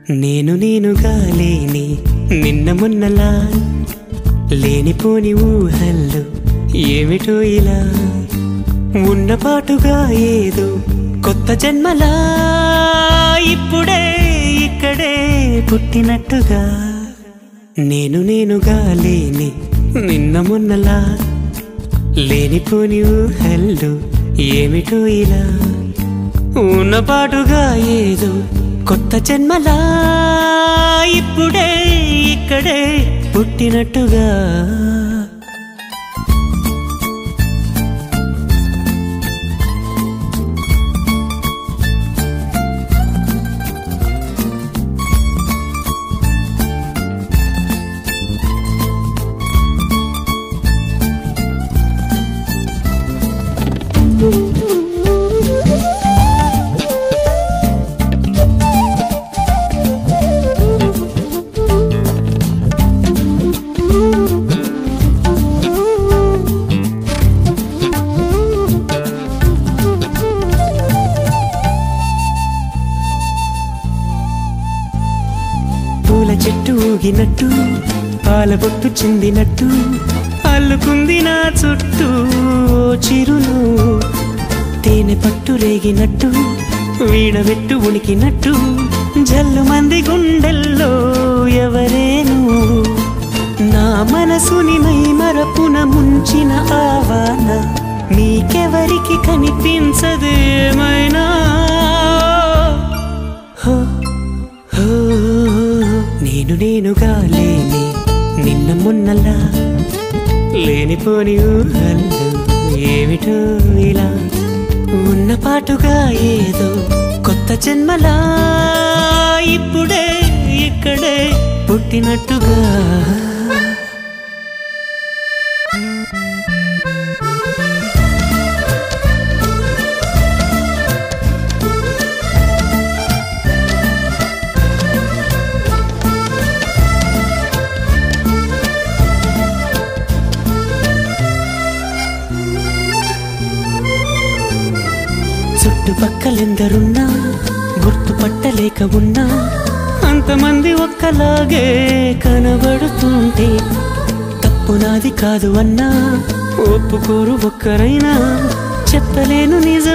నేనుగా లేని నిన్న మొన్నలా లేనిపోని ఊహల్లో ఏమిటో ఇలా ఉన్నపాటుగా ఏదో కొత్త జన్మలా ఇప్పుడే ఇక్కడే పుట్టినట్టుగా నేనుగా లేని నిన్న మొన్నలా లేనిపోని ఊహల్లో ఏమిటో ఇలా ఉన్నపాటుగా ఏదో కొత్త జన్మలా ఇప్పుడే ఇక్కడే పుట్టినట్టుగా చెట్టు ఊగినట్టు పాలబొట్టు చిందినట్టు అల్లుకుంది నా చుట్టూ చిరును తేనె పట్టు రేగినట్టు వీణవెట్టు ఉనికినట్టు జల్లు మంది గుండెల్లో ఎవరేను నా మనసుని మై మరపున ముంచిన ఆవాన మీకెవరికి కనిపించదేమైనా నేనుగా లేని నిన్న మొన్నలా లేనిపోని ఊహల్లో ఏమిటో ఇలా ఉన్నపాటుగా ఏదో కొత్త జన్మలా ఇప్పుడే ఇక్కడే పుట్టినట్టుగా చుట్టుపక్కలెందరున్నా గుర్తుపట్టలేక ఉన్నా అంతమంది ఒక్కలాగే కనబడుతుంటే తప్పు నాది కాదు అన్నా ఒప్పుకోరు ఒక్కరైనా చెప్పలేను నిజం